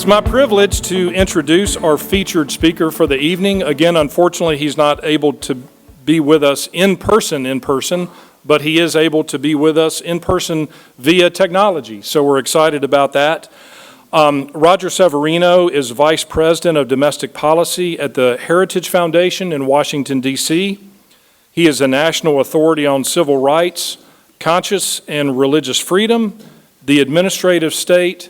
It's my privilege to introduce our featured speaker for the evening. Again, unfortunately, he's not able to be with us in person, but he is able to be with us in person via technology. So we're excited about that. Roger Severino is Vice President of Domestic Policy at the Heritage Foundation in Washington, D.C. He is a national authority on civil rights, conscious and religious freedom, the administrative state,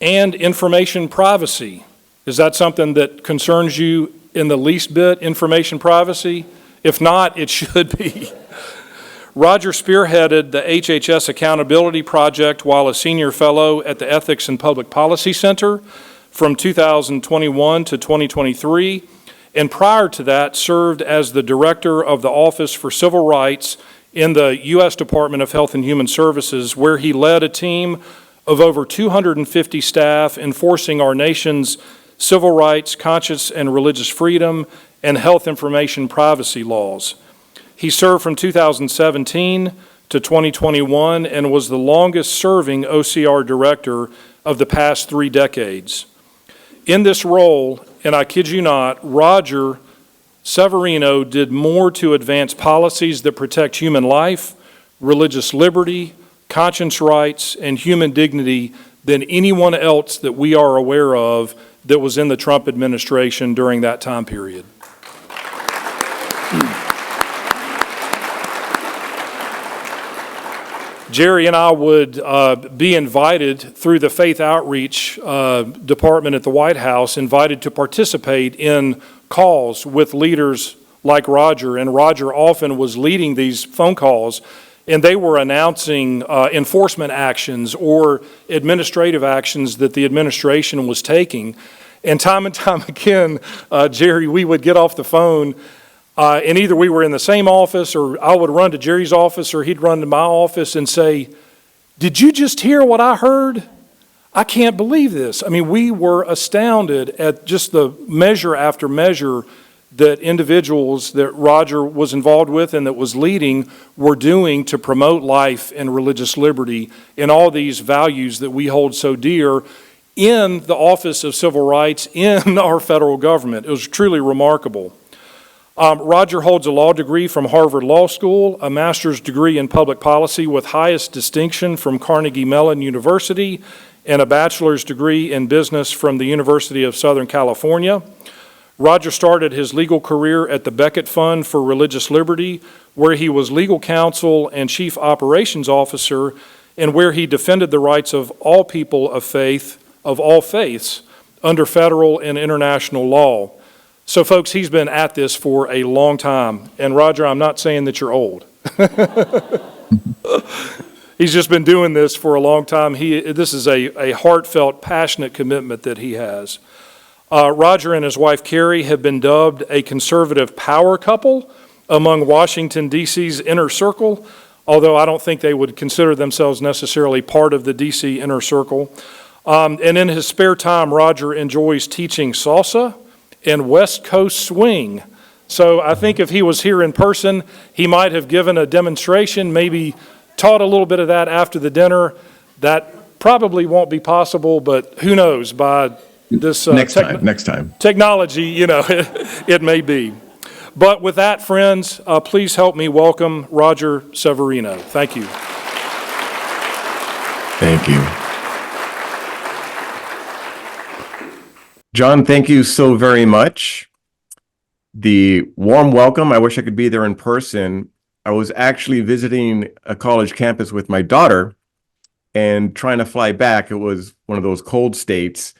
and information privacy. Is that something that concerns you in the least bit, information privacy? If not, it should be. Roger spearheaded the HHS Accountability Project while a senior fellow at the Ethics and Public Policy Center from 2021 to 2023, and prior to that served as the director of the Office for Civil Rights in the U.S. Department of Health and Human Services, where he led a team of over 250 staff enforcing our nation's civil rights, conscious and religious freedom, and health information privacy laws. He served from 2017 to 2021 and was the longest-serving OCR director of the past 3 decades. In this role, and I kid you not, Roger Severino did more to advance policies that protect human life, religious liberty, conscience rights, and human dignity than anyone else that we are aware of that was in the Trump administration during that time period. Jerry and I would be invited through the Faith Outreach Department at the White House, invited to participate in calls with leaders like Roger, and Roger often was leading these phone calls, and they were announcing enforcement actions or administrative actions that the administration was taking. And time again, Jerry, we would get off the phone, and either we were in the same office, or I would run to Jerry's office, or he'd run to my office and say, "Did you just hear what I heard? I can't believe this." I mean, we were astounded at just the measure after measure that individuals that Roger was involved with and that was leading were doing to promote life and religious liberty and all these values that we hold so dear in the Office of Civil Rights in our federal government. It was truly remarkable. Roger holds a law degree from Harvard Law School, a master's degree in public policy with highest distinction from Carnegie Mellon University, and a bachelor's degree in business from the University of Southern California. Roger started his legal career at the Becket Fund for Religious Liberty, where he was legal counsel and chief operations officer, and where he defended the rights of all people of faith, of all faiths, under federal and international law. So folks, he's been at this for a long time. And Roger, I'm not saying that you're old. He's just been doing this for a long time. This is a heartfelt, passionate commitment that he has. Roger and his wife Carrie have been dubbed a conservative power couple among Washington, D.C.'s inner circle, although I don't think they would consider themselves necessarily part of the D.C. inner circle. And in his spare time, Roger enjoys teaching salsa and West Coast swing. So I think if he was here in person, he might have given a demonstration, maybe taught a little bit of that after the dinner. That probably won't be possible, but who knows, by this next time technology, it may be. But with that, friends, please help me welcome Roger Severino. Thank you. Thank you. John, thank you so very much. The warm welcome. I wish I could be there in person. I was actually visiting a college campus with my daughter and trying to fly back. It was one of those cold states,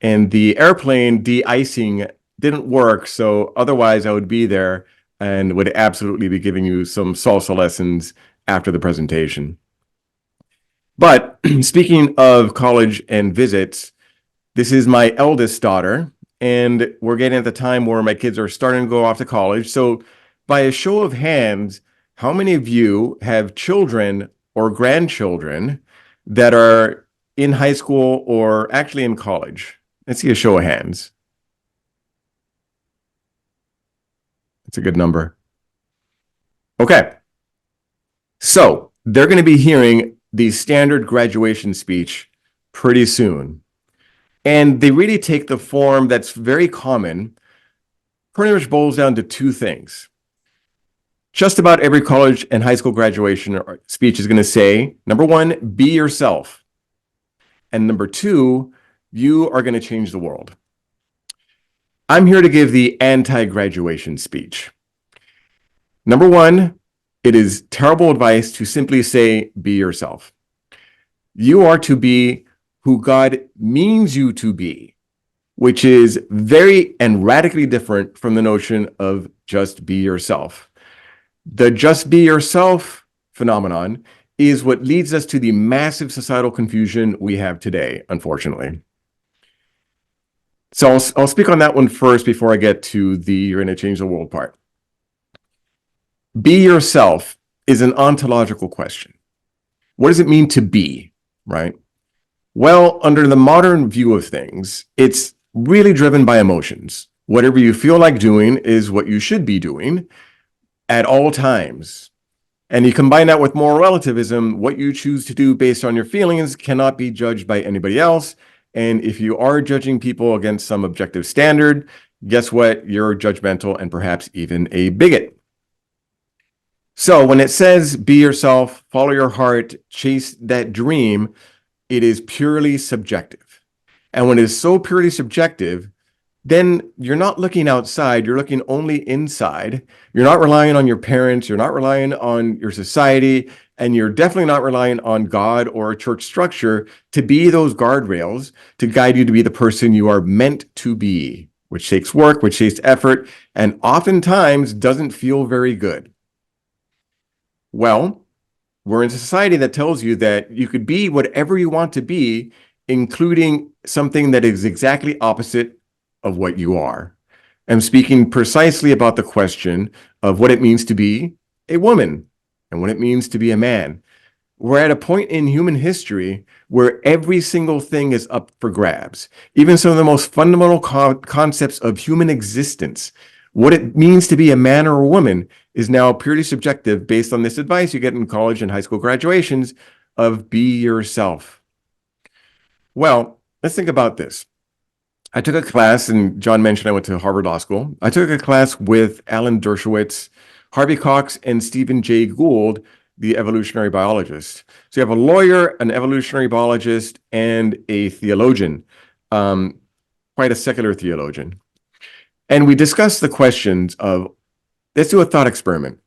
and the airplane de-icing didn't work. So otherwise I would be there and would absolutely be giving you some salsa lessons after the presentation. But speaking of college and visits, this is my eldest daughter, and we're getting at the time where my kids are starting to go off to college. So by a show of hands, how many of you have children or grandchildren that are in high school or actually in college? Let's see a show of hands. That's a good number. Okay. So they're going to be hearing the standard graduation speech pretty soon. And they really take the form that's very common, pretty much boils down to two things. Just about every college and high school graduation speech is going to say, number one, be yourself. And number two, you are going to change the world. I'm here to give the anti-graduation speech. Number one, it is terrible advice to simply say, be yourself. You are to be who God means you to be, which is very and radically different from the notion of just be yourself. The just be yourself phenomenon is what leads us to the massive societal confusion we have today, unfortunately. So I'll speak on that one first before I get to the you're going to change the world part. Be yourself is an ontological question. What does it mean to be, right? Well, under the modern view of things, it's really driven by emotions. Whatever you feel like doing is what you should be doing at all times. And you combine that with moral relativism, what you choose to do based on your feelings cannot be judged by anybody else. And if you are judging people against some objective standard, guess what? You're judgmental and perhaps even a bigot. So when it says be yourself, follow your heart, chase that dream, it is purely subjective. And when it is so purely subjective, then you're not looking outside, you're looking only inside. You're not relying on your parents, you're not relying on your society, and you're definitely not relying on God or a church structure to be those guardrails to guide you to be the person you are meant to be, which takes work, which takes effort, and oftentimes doesn't feel very good. Well, we're in a society that tells you that you could be whatever you want to be, including something that is exactly opposite of what you are. I'm speaking precisely about the question of what it means to be a woman and what it means to be a man. We're at a point in human history where every single thing is up for grabs. Even some of the most fundamental concepts of human existence, what it means to be a man or a woman, is now purely subjective based on this advice you get in college and high school graduations of be yourself. Well, let's think about this. I took a class, and John mentioned I went to Harvard Law School. I took a class with Alan Dershowitz, Harvey Cox, and Stephen Jay Gould, the evolutionary biologist. So you have a lawyer, an evolutionary biologist, and a theologian, quite a secular theologian. And we discussed the questions of, let's do a thought experiment.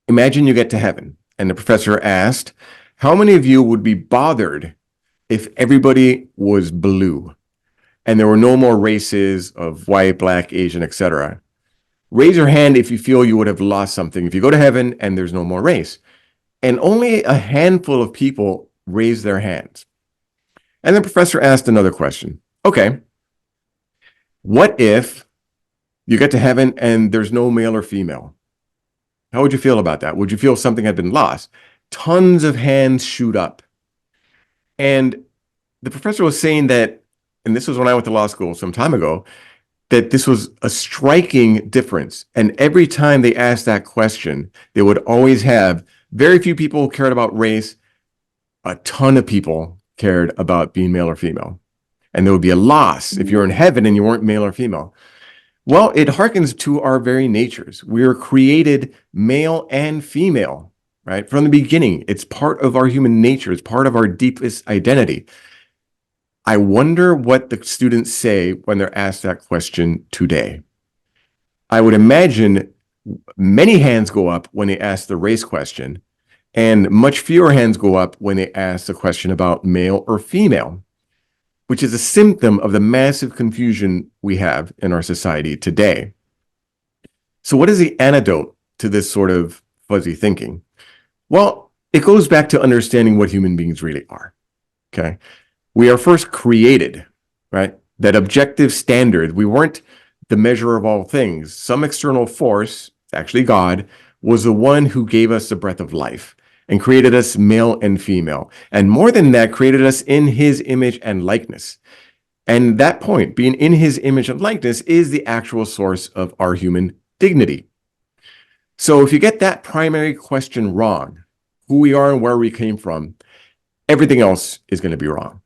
Imagine you get to heaven, and the professor asked, how many of you would be bothered if everybody was blue and there were no more races of white, black, Asian, etc.? Raise your hand if you feel you would have lost something if you go to heaven and there's no more race. And only a handful of people raised their hands. And the professor asked another question. Okay, what if you get to heaven and there's no male or female? How would you feel about that? Would you feel something had been lost? Tons of hands shoot up. And the professor was saying that, and this was when I went to law school some time ago, that this was a striking difference. And every time they asked that question, they would always have very few people who cared about race, a ton of people cared about being male or female. And there would be a loss if you're in heaven and you weren't male or female. Well, it harkens to our very natures. We are created male and female, right? From the beginning, it's part of our human nature. It's part of our deepest identity. I wonder what the students say when they're asked that question today. I would imagine many hands go up when they ask the race question, and much fewer hands go up when they ask the question about male or female, which is a symptom of the massive confusion we have in our society today. So what is the antidote to this sort of fuzzy thinking? Well, it goes back to understanding what human beings really are, okay? We are first created, right? That objective standard, we weren't the measure of all things. Some external force, actually God, was the one who gave us the breath of life and created us male and female. And more than that, created us in his image and likeness. And that point, being in his image and likeness, is the actual source of our human dignity. So if you get that primary question wrong, who we are and where we came from, everything else is going to be wrong.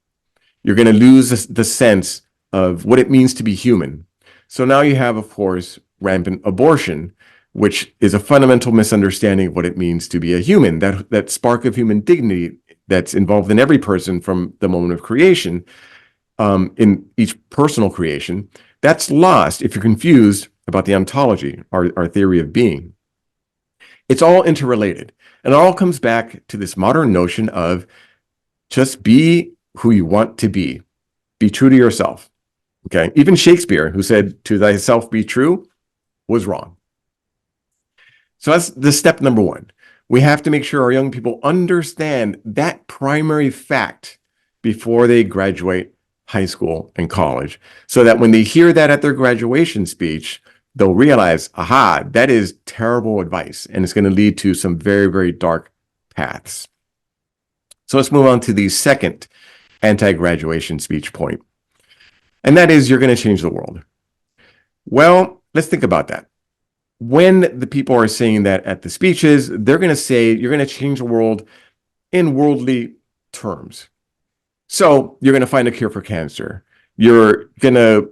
You're going to lose the sense of what it means to be human. So now you have, of course, rampant abortion, which is a fundamental misunderstanding of what it means to be a human, that spark of human dignity that's involved in every person from the moment of creation, in each personal creation. That's lost if you're confused about the ontology, our theory of being. It's all interrelated. And it all comes back to this modern notion of just be who you want to be. Be true to yourself. Okay. Even Shakespeare, who said, "To thyself be true," was wrong. So that's the step number one. We have to make sure our young people understand that primary fact before they graduate high school and college, so that when they hear that at their graduation speech, they'll realize, aha, that is terrible advice, and it's going to lead to some very, very dark paths. So let's move on to the second anti-graduation speech point, and that is, you're going to change the world. Well, let's think about that. When the people are saying that at the speeches, they're going to say, you're going to change the world in worldly terms. So you're going to find a cure for cancer. You're going to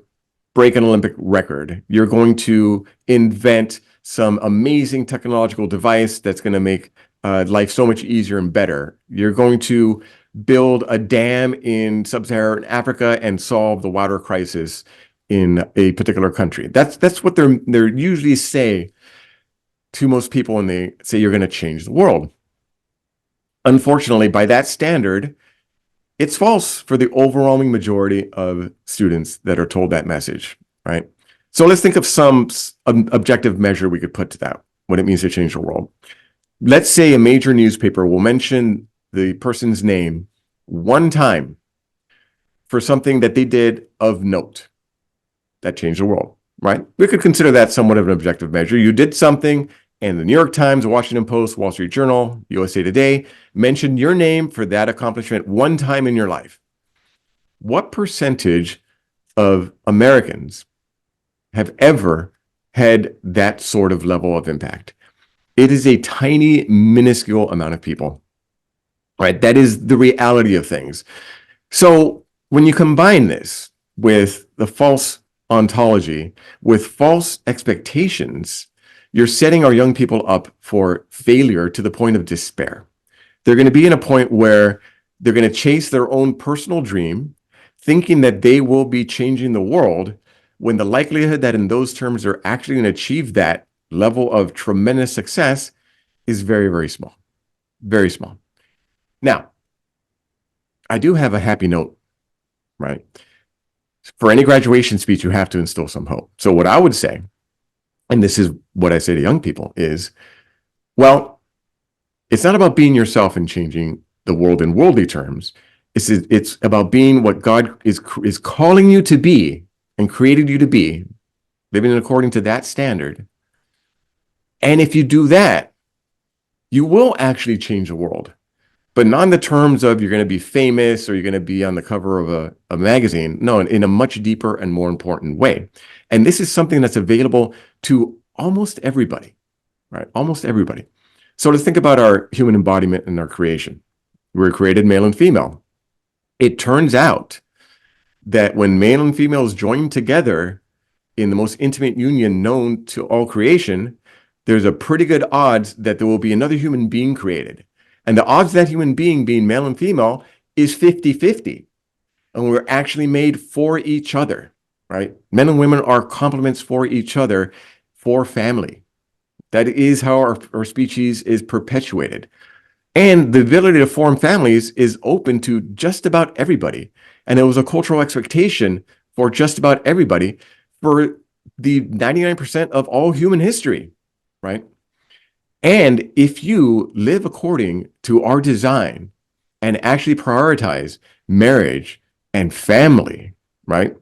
break an Olympic record. You're going to invent some amazing technological device that's going to make life so much easier and better. You're going to build a dam in sub-Saharan Africa and solve the water crisis in a particular country. That's what they're usually say to most people when they say you're going to change the world. Unfortunately, by that standard, it's false for the overwhelming majority of students that are told that message, right? So let's think of some objective measure we could put to that, what it means to change the world. Let's say a major newspaper will mention the person's name one time for something that they did of note that changed the world, right? We could consider that somewhat of an objective measure. You did something, and the New York Times, Washington Post, Wall Street Journal, USA Today mentioned your name for that accomplishment one time in your life. What percentage of Americans have ever had that sort of level of impact? It is a tiny, minuscule amount of people, right? That is the reality of things. So when you combine this with the false ontology, with false expectations, you're setting our young people up for failure to the point of despair. They're going to be in a point where they're going to chase their own personal dream, thinking that they will be changing the world, when the likelihood that in those terms they're actually going to achieve that level of tremendous success is very, very small. Very small. Now, I do have a happy note, right? For any graduation speech, you have to instill some hope. So what I would say, and this is what I say to young people, is, well, it's not about being yourself and changing the world in worldly terms. It's about being what God is calling you to be and created you to be, living according to that standard. And if you do that, you will actually change the world. But not in the terms of you're going to be famous or you're going to be on the cover of a magazine. No, in a much deeper and more important way. And this is something that's available to almost everybody, right? Almost everybody. So let's think about our human embodiment and our creation. We were created male and female. It turns out that when male and females join together in the most intimate union known to all creation, there's a pretty good odds that there will be another human being created. And the odds of that human being being male and female is 50-50. And we're actually made for each other, right? Men and women are complements for each other, for family. That is how our species is perpetuated. And the ability to form families is open to just about everybody. And it was a cultural expectation for just about everybody for the 99% of all human history, right? And if you live according to our design and actually prioritize marriage and family, right,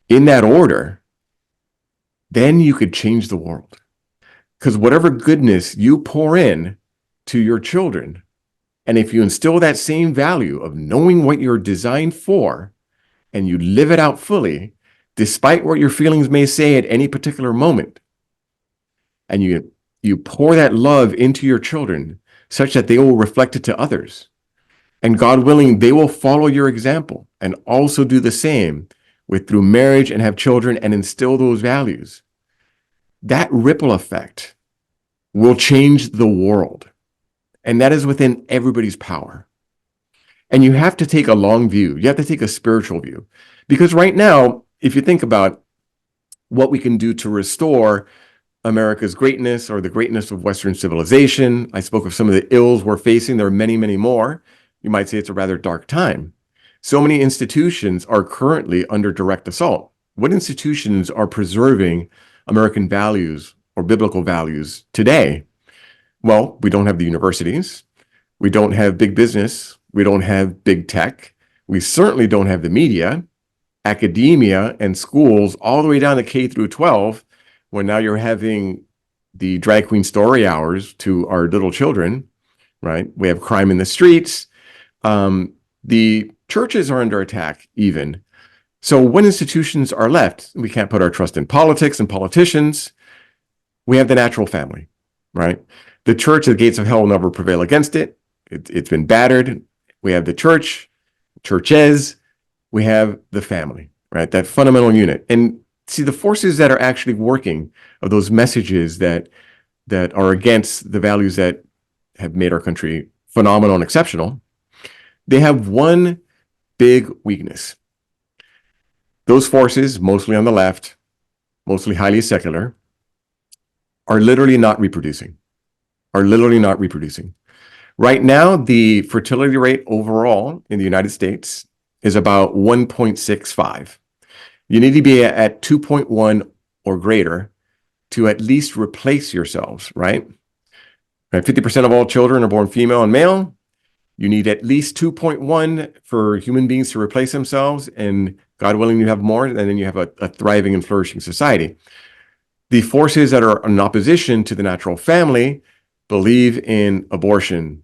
in that order, then you could change the world. Because whatever goodness you pour in to your children, and if you instill that same value of knowing what you're designed for, and you live it out fully, despite what your feelings may say at any particular moment, and you pour that love into your children such that they will reflect it to others, And God willing, they will follow your example and also do the same through marriage and have children and instill those values. That ripple effect will change the world. And that is within everybody's power. And you have to take a long view. You have to take a spiritual view. Because right now, if you think about what we can do to restore America's greatness or the greatness of Western civilization, I spoke of some of the ills we're facing. There are many, many more. You might say it's a rather dark time. So many institutions are currently under direct assault. What institutions are preserving American values or biblical values today? Well, we don't have the universities. We don't have big business. We don't have big tech. We certainly don't have the media, academia, and schools all the way down to K through 12, where now you're having the drag queen story hours to our little children, right? We have crime in the streets. The churches are under attack even. So what institutions are left? We can't put our trust in politics and politicians. We have the natural family, right? The church, the gates of hell will never prevail against it. It's been battered. We have the church, churches. We have the family, right? That fundamental unit. And see, the forces that are actually working of those messages that are against the values that have made our country phenomenal and exceptional, they have one big weakness. Those forces, mostly on the left, mostly highly secular, are literally not reproducing. Right now, the fertility rate overall in the United States is about 1.65. You need to be at 2.1 or greater to at least replace yourselves, right? 50% of all children are born female and male. You need at least 2.1 for human beings to replace themselves, and God willing, you have more, and then you have a thriving and flourishing society. The forces that are in opposition to the natural family believe in abortion,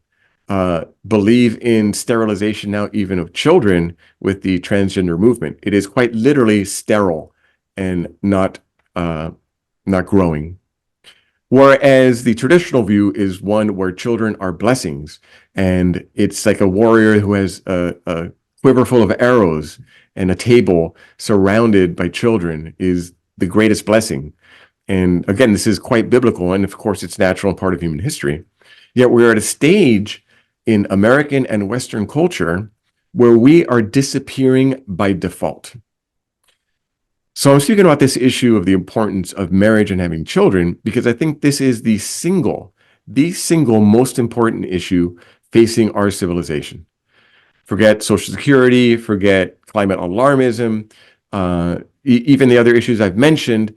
believe in sterilization now even of children with the transgender movement. It is quite literally sterile and not growing. Whereas the traditional view is one where children are blessings, and it's like a warrior who has a quiver full of arrows and a table surrounded by children is the greatest blessing. And again, this is quite biblical, and of course, it's natural and part of human history. Yet we're at a stage in American and Western culture where we are disappearing by default. So I'm speaking about this issue of the importance of marriage and having children because I think this is the single most important issue facing our civilization. Forget Social Security, forget climate alarmism, even the other issues I've mentioned.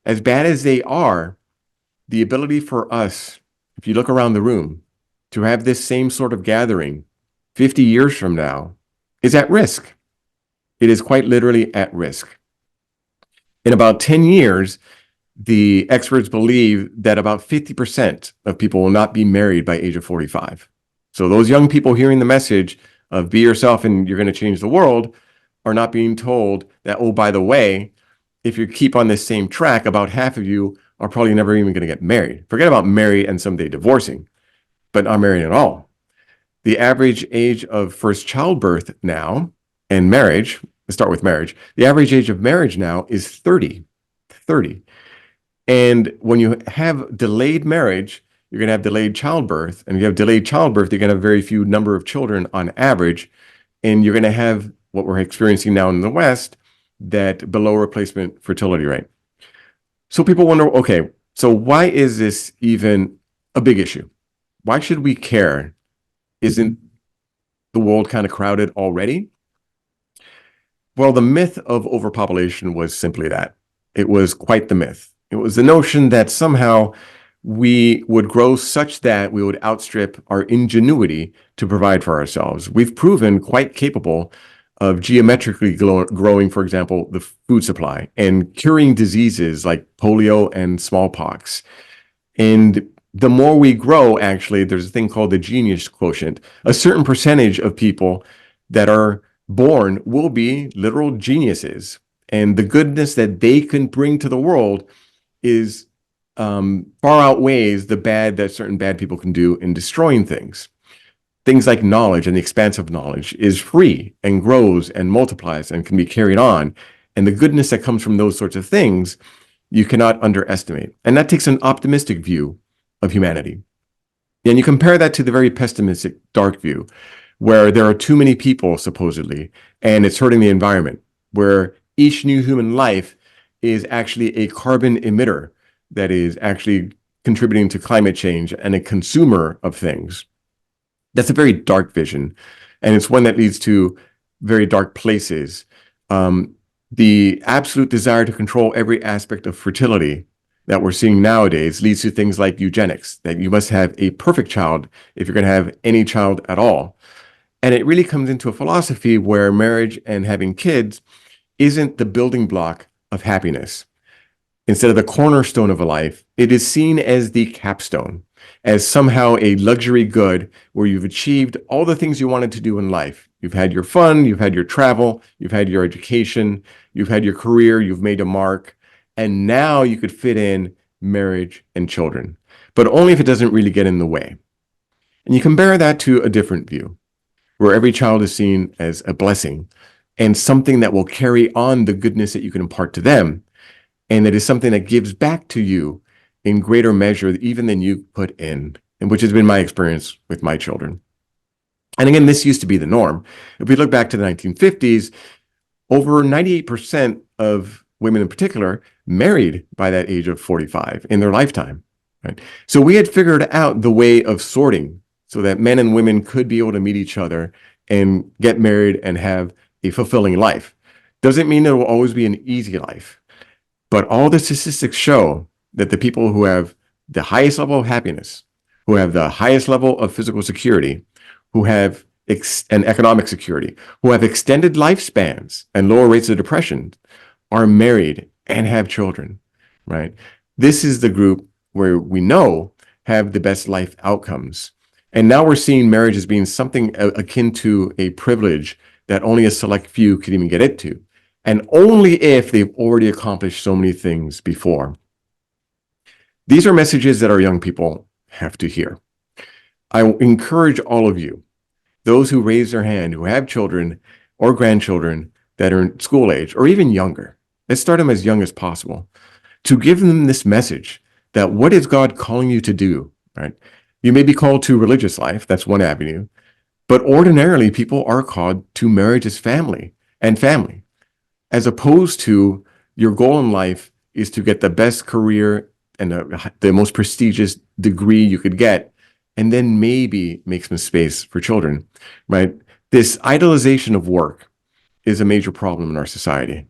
As bad as they are, the ability for us, if you look around the room, to have this same sort of gathering 50 years from now is at risk. It is quite literally at risk. In about 10 years, the experts believe that about 50% of people will not be married by age of 45. So those young people hearing the message of be yourself and you're going to change the world are not being told that, oh, by the way, if you keep on this same track, about half of you are probably never even going to get married. Forget about married and someday divorcing, but not married at all. The average age of first childbirth now and marriage, let's start with marriage. The average age of marriage now is 30. And when you have delayed marriage, you're going to have delayed childbirth. And if you have delayed childbirth, you're going to have very few number of children on average. And you're going to have what we're experiencing now in the West, that below replacement fertility rate. So people wonder, okay, so why is this even a big issue? Why should we care? Isn't the world kind of crowded already? Well, the myth of overpopulation was simply that. It was quite the myth. It was the notion that somehow we would grow such that we would outstrip our ingenuity to provide for ourselves. We've proven quite capable of geometrically growing, for example, the food supply and curing diseases like polio and smallpox. And the more we grow, actually, there's a thing called the genius quotient. A certain percentage of people that are born will be literal geniuses. And the goodness that they can bring to the world is far outweighs the bad that certain bad people can do in destroying things. things like knowledge and the expanse of knowledge is free and grows and multiplies and can be carried on. And the goodness that comes from those sorts of things, you cannot underestimate. And that takes an optimistic view of humanity. And you compare that to the very pessimistic, dark view, where there are too many people, supposedly, and it's hurting the environment, where each new human life is actually a carbon emitter that is actually contributing to climate change and a consumer of things. That's a very dark vision, and it's one that leads to very dark places. The absolute desire to control every aspect of fertility that we're seeing nowadays leads to things like eugenics, that you must have a perfect child if you're going to have any child at all. And it really comes into a philosophy where marriage and having kids isn't the building block of happiness. Instead of the cornerstone of a life, it is seen as the capstone, as somehow a luxury good where you've achieved all the things you wanted to do in life. You've had your fun, you've had your travel, you've had your education, you've had your career, you've made a mark, and now you could fit in marriage and children, but only if it doesn't really get in the way. And you compare that to a different view, where every child is seen as a blessing and something that will carry on the goodness that you can impart to them. And it is something that gives back to you in greater measure even than you put in, and which has been my experience with my children. And again, this used to be the norm. If we look back to the 1950s, over 98% of women in particular married by that age of 45 in their lifetime. Right? So we had figured out the way of sorting so that men and women could be able to meet each other and get married and have a fulfilling life. Doesn't mean it will always be an easy life. But all the statistics show that the people who have the highest level of happiness, who have the highest level of physical security, who have and economic security, who have extended lifespans and lower rates of depression, are married and have children, right? This is the group where we know have the best life outcomes. And now we're seeing marriage as being something akin to a privilege that only a select few can even get into, and only if they've already accomplished so many things before. These are messages that our young people have to hear. I encourage all of you, those who raise their hand, who have children or grandchildren that are in school age or even younger, let's start them as young as possible, to give them this message that what is God calling you to do, right? You may be called to religious life, that's one avenue, but ordinarily people are called to marriage as family, as opposed to your goal in life is to get the best career and the most prestigious degree you could get, and then maybe make some space for children, right? This idolization of work is a major problem in our society.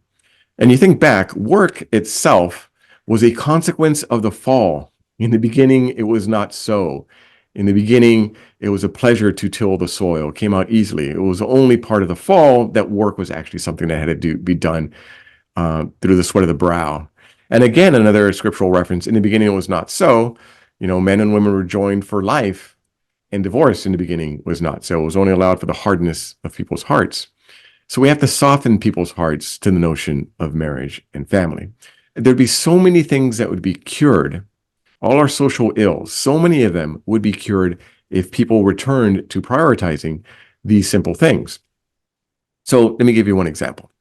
And you think back, work itself was a consequence of the fall. In the beginning, it was not so. In the beginning, it was a pleasure to till the soil. It came out easily. It was only part of the fall that work was actually something that had to be done through the sweat of the brow. And again, another scriptural reference, in the beginning, it was not so. Men and women were joined for life, and divorce in the beginning was not so. It was only allowed for the hardness of people's hearts. So we have to soften people's hearts to the notion of marriage and family. There'd be so many things that would be cured. All our social ills, so many of them would be cured if people returned to prioritizing these simple things. So let me give you one example.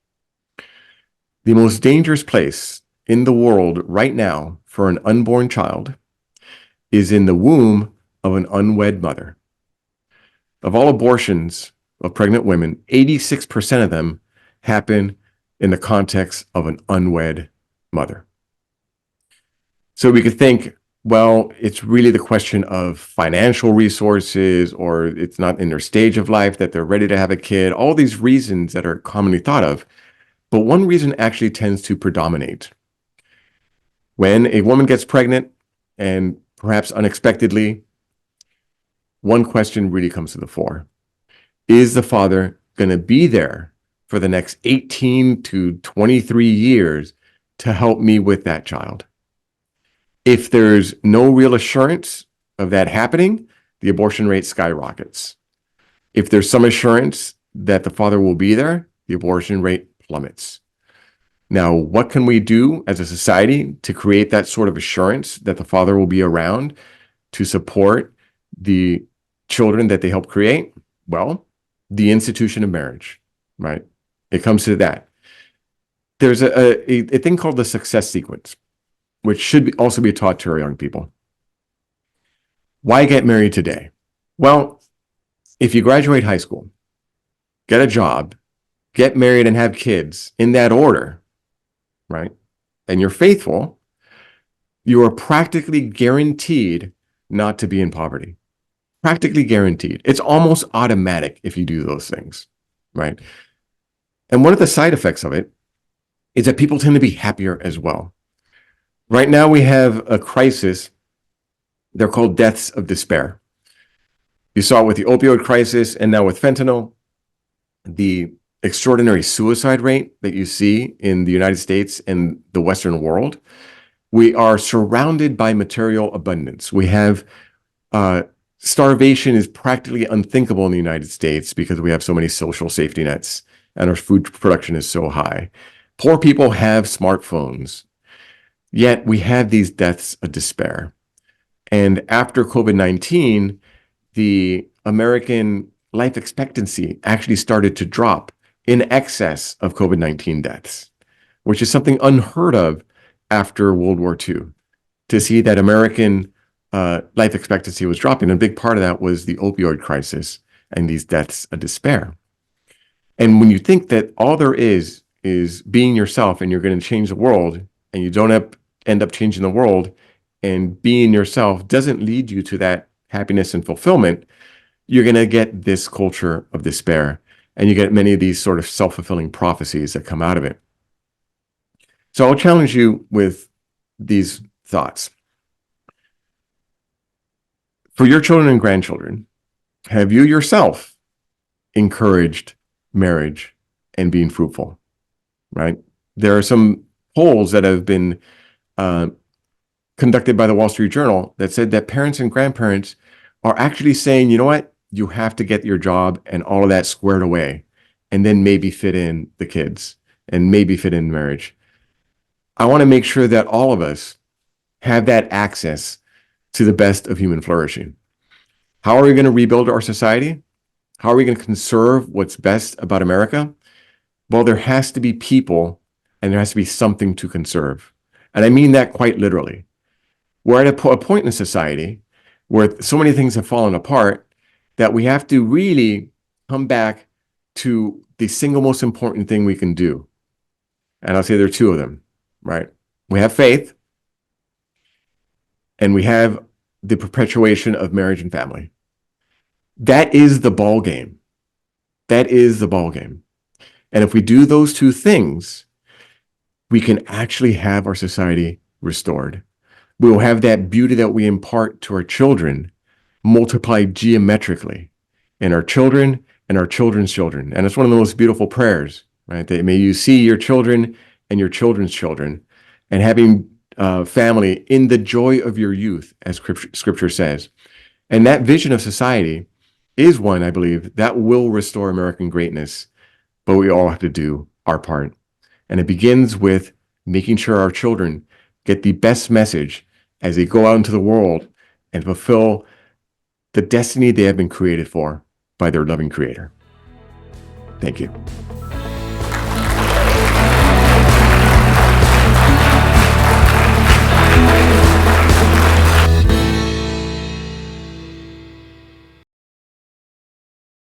The most dangerous place in the world right now for an unborn child is in the womb of an unwed mother. Of all abortions of pregnant women, 86% of them happen in the context of an unwed mother. So we could think, well, it's really the question of financial resources, or it's not in their stage of life that they're ready to have a kid, all these reasons that are commonly thought of. But one reason actually tends to predominate. When a woman gets pregnant, and perhaps unexpectedly, one question really comes to the fore. Is the father going to be there for the next 18 to 23 years to help me with that child? If there's no real assurance of that happening, the abortion rate skyrockets. If there's some assurance that the father will be there, the abortion rate plummets. Now, what can we do as a society to create that sort of assurance that the father will be around to support the children that they help create? Well, the institution of marriage, right? It comes to that. There's a thing called the success sequence, which should also be taught to our young people. Why get married today? Well, if you graduate high school, get a job, get married and have kids in that order, right? And you're faithful, you are practically guaranteed not to be in poverty. Practically guaranteed. It's almost automatic if you do those things, right? And one of the side effects of it is that people tend to be happier as well. Right now we have a crisis. They're called deaths of despair. You saw it with the opioid crisis and now with fentanyl, the extraordinary suicide rate that you see in the United States and the Western world. We are surrounded by material abundance. We have starvation is practically unthinkable in the United States because we have so many social safety nets and our food production is so high. Poor people have smartphones, yet we have these deaths of despair. And after COVID-19, the American life expectancy actually started to drop in excess of COVID-19 deaths, which is something unheard of after World War II. To see that American life expectancy was dropping, a big part of that was the opioid crisis and these deaths of despair. And when you think that all there is being yourself and you're going to change the world, and you don't end up changing the world, and being yourself doesn't lead you to that happiness and fulfillment, you're going to get this culture of despair. And you get many of these sort of self-fulfilling prophecies that come out of it. So I'll challenge you with these thoughts. For your children and grandchildren, have you yourself encouraged marriage and being fruitful, right? There are some polls that have been conducted by the Wall Street Journal that said that parents and grandparents are actually saying, you know what, you have to get your job and all of that squared away, and then maybe fit in the kids and maybe fit in marriage. I want to make sure that all of us have that access to the best of human flourishing. How are we going to rebuild our society? How are we going to conserve what's best about America? Well, there has to be people and there has to be something to conserve. And I mean that quite literally. We're at a point in society where so many things have fallen apart that we have to really come back to the single most important thing we can do. And I'll say there are two of them, right? We have faith and we have the perpetuation of marriage and family. That is the ball game. That is the ball game. And if we do those two things, we can actually have our society restored. We will have that beauty that we impart to our children multiplied geometrically in our children and our children's children. And it's one of the most beautiful prayers, right? That may you see your children and your children's children and having family in the joy of your youth, as scripture says. And that vision of society is one, I believe, that will restore American greatness, but we all have to do our part. And it begins with making sure our children get the best message as they go out into the world and fulfill the destiny they have been created for by their loving Creator. Thank you.